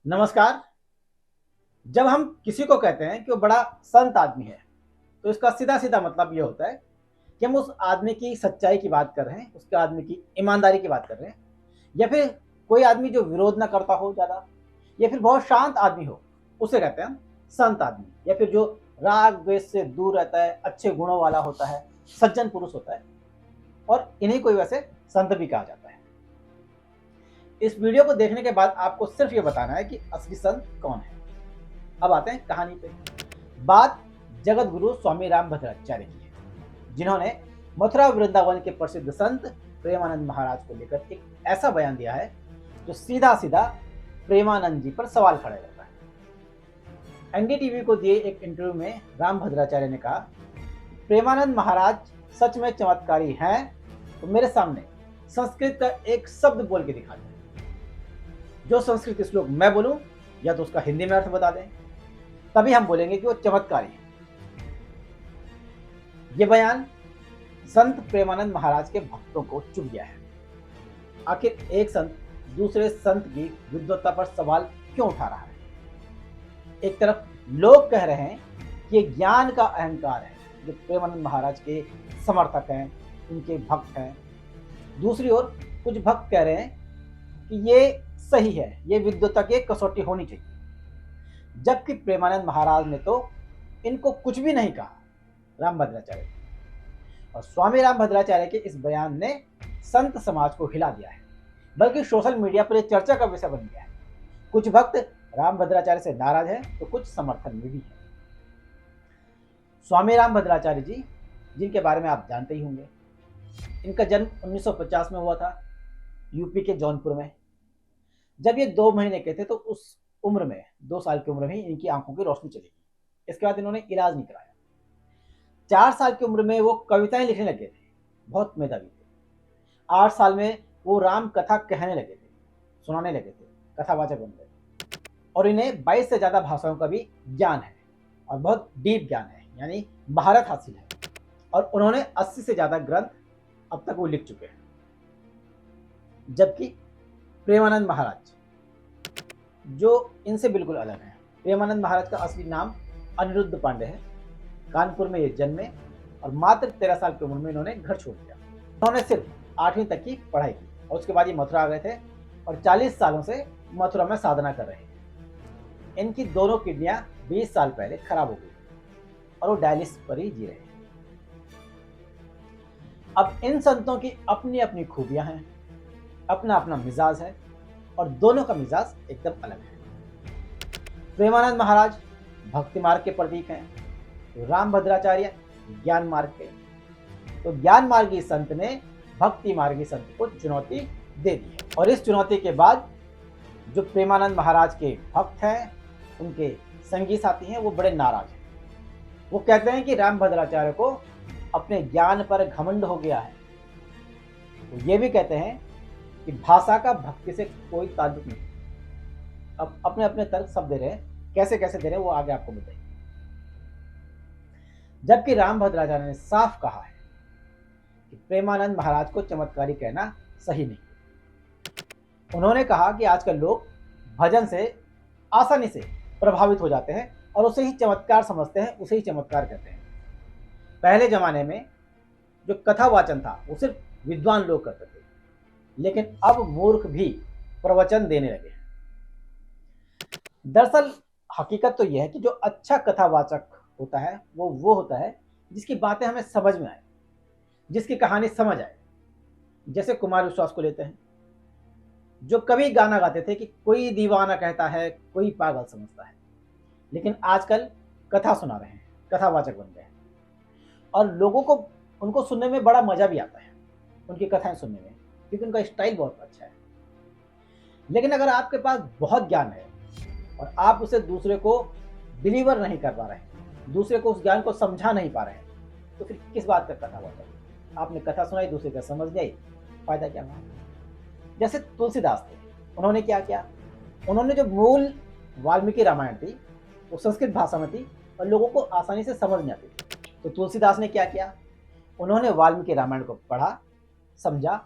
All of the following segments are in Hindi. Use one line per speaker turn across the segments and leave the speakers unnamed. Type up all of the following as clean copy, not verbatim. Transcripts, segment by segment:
नमस्कार। जब हम किसी को कहते हैं कि वो बड़ा संत आदमी है, तो इसका सीधा-सीधा मतलब ये होता है कि हम उस आदमी की सच्चाई की बात कर रहे हैं, उसके आदमी की ईमानदारी की बात कर रहे हैं, या फिर कोई आदमी जो विरोध ना करता हो ज़्यादा, या फिर बहुत शांत आदमी हो, उसे कहते हैं हम संत आदमी। या फिर जो राग-द्वेष से दूर रहता है, अच्छे गुणों वाला होता है, सज्जन पुरुष होता है, और इन्हीं को ही वैसे संत भी कहा जाता है। इस वीडियो को देखने के बाद आपको सिर्फ ये बताना है कि असली संत कौन है। अब आते हैं कहानी पे। बात जगत गुरु स्वामी रामभद्राचार्य की है, जिन्होंने मथुरा वृंदावन के प्रसिद्ध संत प्रेमानंद महाराज को लेकर एक ऐसा बयान दिया है जो सीधा सीधा प्रेमानंद जी पर सवाल खड़ा करता है। एनडीटीवी को दिए एक इंटरव्यू में रामभद्राचार्य ने कहा, प्रेमानंद महाराज सच में चमत्कारी हैं तो मेरे सामने संस्कृत का एक शब्द बोल के दिखा दें। जो संस्कृत श्लोक मैं बोलूं या तो उसका हिंदी में अर्थ बता दें, तभी हम बोलेंगे कि वो चमत्कारी है। ये बयान संत प्रेमानंद महाराज के भक्तों को चुभ गया है। आखिर एक संत दूसरे संत की विद्वत्ता पर सवाल क्यों उठा रहा है? एक तरफ लोग कह रहे हैं कि ये ज्ञान का अहंकार है, जो प्रेमानंद महाराज के समर्थक हैं, उनके भक्त हैं। दूसरी ओर कुछ भक्त कह रहे हैं कि ये सही है, ये विद्वत्ता की कसौटी होनी चाहिए। जबकि प्रेमानंद महाराज ने तो इनको कुछ भी नहीं कहा, रामभद्राचार्य। और स्वामी रामभद्राचार्य के इस बयान ने संत समाज को हिला दिया है, बल्कि सोशल मीडिया पर यह चर्चा का विषय बन गया है। कुछ भक्त रामभद्राचार्य से नाराज हैं तो कुछ समर्थन में भी है। स्वामी रामभद्राचार्य जी, जिनके बारे में आप जानते ही होंगे, इनका जन्म 1950 में हुआ था, यूपी के जौनपुर में। जब ये 2 महीने के थे तो उस उम्र में, 2 साल की उम्र में ही इनकी आंखों की रोशनी चली गई। इसके बाद इन्होंने इलाज नहीं कराया। 4 साल की उम्र में वो कविताएं लिखने लगे थे, बहुत मेधावी थे। 8 साल में वो राम कथा कहने लगे थे, सुनाने लगे थे, कथावाचक बन गए। और इन्हें 22 से ज़्यादा भाषाओं का भी ज्ञान है, और बहुत डीप ज्ञान है, यानी महारत हासिल है। और उन्होंने 80 से ज़्यादा ग्रंथ अब तक वो लिख चुके हैं। जबकि प्रेमानंद महाराज, जो इनसे बिल्कुल अलग है। प्रेमानंद महाराज का असली नाम अनिरुद्ध पांडे है। कानपुर में ये जन्मे और मात्र 13 साल की उम्र में इन्होंने घर छोड़ दिया। उन्होंने सिर्फ 8वीं तक की पढ़ाई की और उसके बाद ये मथुरा आ गए थे और 40 सालों से मथुरा में साधना कर रहे हैं। इनकी दोनों किडनियां 20 साल पहले खराब हो गई और वो डायलिसिस पर ही जी रहे हैं। अब इन संतों की अपनी अपनी खूबियां हैं, अपना अपना मिजाज है, और दोनों का मिजाज एकदम अलग है। प्रेमानंद महाराज भक्ति मार्ग के प्रतीक हैं, तो रामभद्राचार्य ज्ञान मार्ग के। तो ज्ञान मार्गी संत ने भक्ति मार्गी संत को चुनौती दे दी है। और इस चुनौती के बाद जो प्रेमानंद महाराज के भक्त हैं, उनके संगी साथी हैं, वो बड़े नाराज हैं। वो कहते हैं कि रामभद्राचार्य को अपने ज्ञान पर घमंड हो गया है। तो ये भी कहते हैं कि भाषा का भक्ति से कोई ताल्लुक नहीं। अब अपने अपने तर्क सब दे रहे हैं, कैसे कैसे दे रहे हैं वो आगे आपको बताइए। जबकि रामभद्राचार्य ने साफ कहा है कि प्रेमानंद महाराज को चमत्कारी कहना सही नहीं। उन्होंने कहा कि आजकल लोग भजन से आसानी से प्रभावित हो जाते हैं और उसे ही चमत्कार समझते हैं, उसे ही चमत्कार कहते हैं। पहले जमाने में जो कथा वाचन था वो सिर्फ विद्वान लोग करते थे, लेकिन अब मूर्ख भी प्रवचन देने लगे हैं। दरअसल हकीकत तो यह है कि जो अच्छा कथावाचक होता है वो होता है जिसकी बातें हमें समझ में आए, जिसकी कहानी समझ आए। जैसे कुमार विश्वास को लेते हैं, जो कभी गाना गाते थे कि कोई दीवाना कहता है, कोई पागल समझता है, लेकिन आजकल कथा सुना रहे हैं, कथावाचक बन गए हैं, और लोगों को उनको सुनने में बड़ा मजा भी आता है, उनकी कथाएं सुनने में, क्योंकि उनका स्टाइल बहुत अच्छा है। लेकिन अगर आपके पास बहुत ज्ञान है और आप उसे दूसरे को डिलीवर नहीं कर पा रहे हैं, दूसरे को उस ज्ञान को समझा नहीं पा रहे हैं, तो फिर किस बात का कथावाचक? आपने कथा सुनाई, दूसरे का समझ गए, फायदा क्या हुआ? जैसे तुलसीदास थे, उन्होंने क्या किया? उन्होंने जो मूल वाल्मीकि रामायण थी वो संस्कृत भाषा में थी और लोगों को आसानी से समझ नहीं आती थी। तो तुलसीदास ने क्या किया? उन्होंने वाल्मीकि रामायण को पढ़ा, समझा,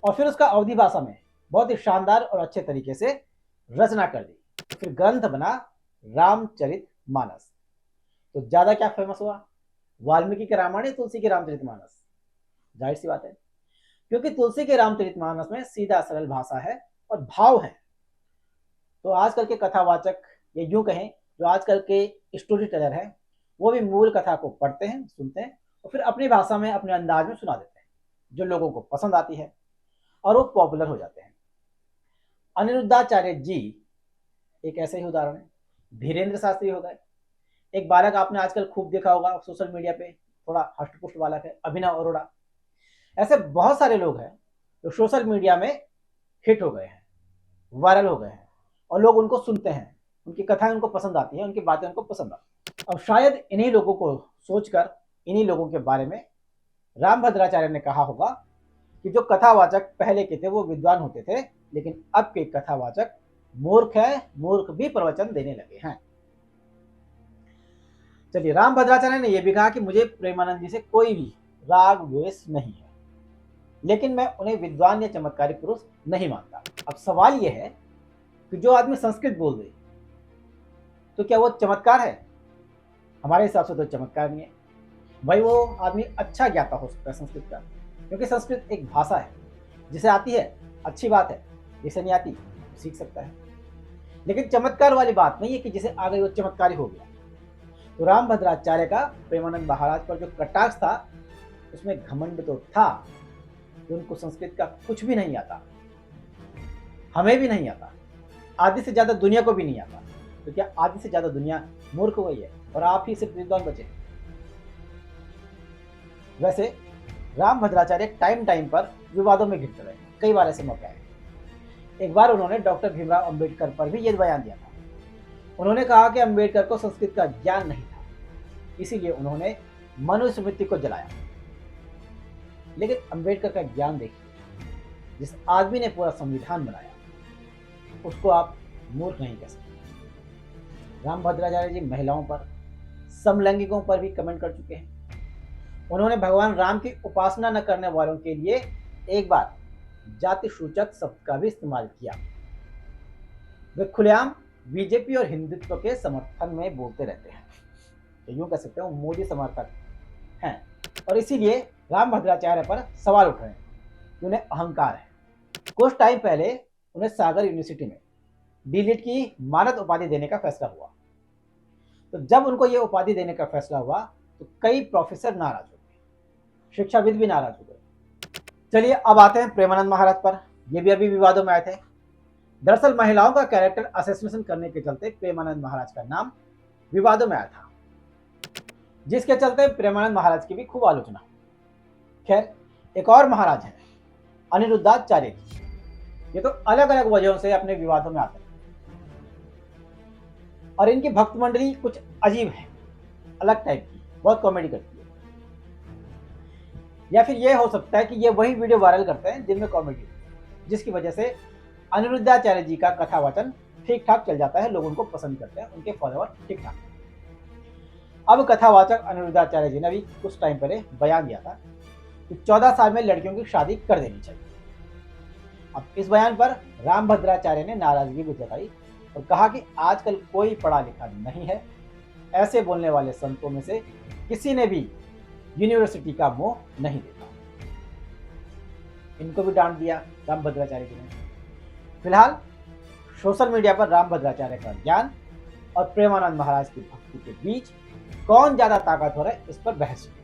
और फिर उसका अवधी भाषा में बहुत ही शानदार और अच्छे तरीके से रचना कर दी। फिर ग्रंथ बना रामचरितमानस। तो ज्यादा क्या फेमस हुआ, वाल्मीकि के रामायण या तुलसी के रामचरितमानस? जाहिर सी बात है, क्योंकि तुलसी के रामचरितमानस में सीधा सरल भाषा है और भाव है। तो आजकल के कथावाचक, या यूं कहें जो आजकल के स्टोरी टेलर हैं, वो भी मूल कथा को पढ़ते हैं, सुनते हैं और फिर अपनी भाषा में, अपने अंदाज में सुना देते हैं, जो लोगों को पसंद आती है और वो पॉपुलर हो जाते हैं। अनिरुद्धाचार्य जी एक ऐसे ही उदाहरण है। धीरेन्द्र शास्त्री हो गए। एक बालक आपने आजकल खूब देखा होगा सोशल मीडिया पे, थोड़ा हष्टपुष्ट बालक है, अभिनव अरोड़ा। ऐसे बहुत सारे लोग हैं जो सोशल मीडिया में हिट हो गए हैं, वायरल हो गए हैं और लोग उनको सुनते हैं, उनकी कथाएं उनको पसंद आती हैं, उनकी बातें उनको पसंद आती हैं। अब शायद इन्हीं लोगों को सोचकर, इन्हीं लोगों के बारे में रामभद्राचार्य ने कहा होगा कि जो कथावाचक पहले के थे वो विद्वान होते थे, लेकिन अब के कथावाचक मूर्ख है, मूर्ख भी प्रवचन देने लगे हैं। चलिए, रामभद्राचार्य ने यह भी कहा कि मुझे प्रेमानंद जी से कोई भी राग द्वेष नहीं है, लेकिन मैं उन्हें विद्वान या चमत्कारी पुरुष नहीं मानता। अब सवाल यह है कि जो आदमी संस्कृत बोल दे तो क्या वो चमत्कार है? हमारे हिसाब से तो चमत्कार नहीं है भाई। वो आदमी अच्छा ज्ञाता हो सकता है संस्कृत का, क्योंकि संस्कृत एक भाषा है, जिसे आती है अच्छी बात है, जिसे नहीं आती तो सीख सकता है। लेकिन चमत्कार वाली बात नहीं है कि जिसे आ गई वो चमत्कारी हो गया। तो रामभद्राचार्य का प्रेमानंद महाराज पर जो कटाक्ष था, उसमें घमंड तो था कि उनको संस्कृत का कुछ भी नहीं आता, हमें भी नहीं आता, आधी से ज्यादा दुनिया को भी नहीं आता। तो क्या आधी से ज्यादा दुनिया मूर्ख हुई है और आप ही सिर्फ विद्वान बचे? वैसे रामभद्राचार्य टाइम टाइम पर विवादों में घिरते रहे, कई बार ऐसे मौके आए। एक बार उन्होंने डॉक्टर भीमराव अंबेडकर पर भी यह बयान दिया था। उन्होंने कहा कि अंबेडकर को संस्कृत का ज्ञान नहीं था, इसीलिए उन्होंने मनुस्मृति को जलाया। लेकिन अंबेडकर का ज्ञान देखिए, जिस आदमी ने पूरा संविधान बनाया, उसको आप मूर्ख नहीं कह सकते। रामभद्राचार्य जी महिलाओं पर, समलैंगिकों पर भी कमेंट कर चुके हैं। उन्होंने भगवान राम की उपासना न करने वालों के लिए एक बार जाति सूचक शब्द का भी इस्तेमाल किया। वे खुलेआम बीजेपी और हिंदुत्व के समर्थन में बोलते रहते हैं, तो यूं कह सकते हो मोदी समर्थक हैं, और इसीलिए रामभद्राचार्य पर सवाल उठ रहे हैं कि उन्हें अहंकार है। कुछ टाइम पहले उन्हें सागर यूनिवर्सिटी में डीलिट की मानद उपाधि देने का फैसला हुआ। तो जब उनको यह उपाधि देने का फैसला हुआ तो कई प्रोफेसर नाराज हो गए, शिक्षाविद भी नाराज हो गए। चलिए, अब आते हैं प्रेमानंद महाराज पर। ये भी अभी विवादों में आए थे। दरअसल महिलाओं का कैरेक्टर असेसिनेशन करने के चलते प्रेमानंद महाराज का नाम विवादों में आया था, जिसके चलते प्रेमानंद महाराज की भी खूब आलोचना। खैर, एक और महाराज हैं अनिरुद्धाचार्य जी। ये तो अलग अलग वजहों से अपने विवादों में आते हैं, और इनकी भक्त मंडली कुछ अजीब है, अलग टाइप की, बहुत कॉमेडी करती है। या फिर यह हो सकता है कि ये वही वीडियो वायरल करते हैं जिनमें कॉमेडी है, जिसकी वजह से अनिरुद्धाचार्य जी का कथावाचन ठीक ठाक चल जाता है, लोग उनको पसंद करते हैं, उनके फॉलोअर ठीक ठाक। अब कथावाचक अनिरुद्धाचार्य जी ने अभी कुछ टाइम पहले बयान दिया था कि 14 साल में लड़कियों की शादी कर देनी चाहिए। अब इस बयान पर रामभद्राचार्य ने नाराजगी भी जताई और कहा कि आजकल कोई पढ़ा लिखा नहीं है, ऐसे बोलने वाले संतों में से किसी ने भी यूनिवर्सिटी का मोह नहीं देखा। इनको भी डांट दिया रामभद्राचार्य जी ने। फिलहाल सोशल मीडिया पर रामभद्राचार्य का ज्ञान और प्रेमानंद महाराज की भक्ति के बीच कौन ज्यादा ताकतवर है, इस पर बहस हुई।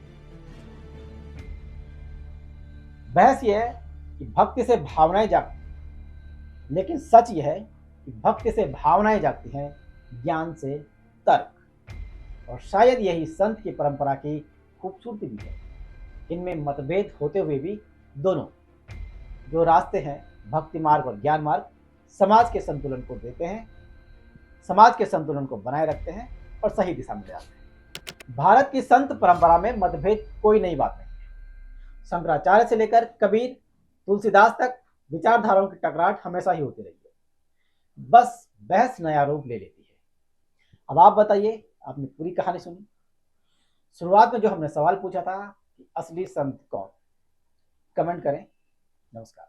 बहस यह है कि भक्ति से भावनाएं जागती, लेकिन सच यह है कि भक्ति से भावनाएं जागती हैं, ज्ञान से तर्क। और शायद यही संत की परंपरा की खूबसूरती भी है। इनमें मतभेद होते हुए भी दोनों जो रास्ते हैं, भक्ति मार्ग और ज्ञान मार्ग, समाज के संतुलन को देते हैं, समाज के संतुलन को बनाए रखते हैं और सही दिशा में ले जाते हैं। भारत की संत परंपरा में मतभेद कोई नई बात नहीं है। शंकराचार्य से लेकर कबीर, तुलसीदास तक विचारधाराओं की टकराट हमेशा ही होती रही है, बस बहस नया रूप ले लेती है। अब आप बताइए, आपने पूरी कहानी सुनी। शुरुआत में जो हमने सवाल पूछा था कि असली संत कौन, कमेंट करें। नमस्कार।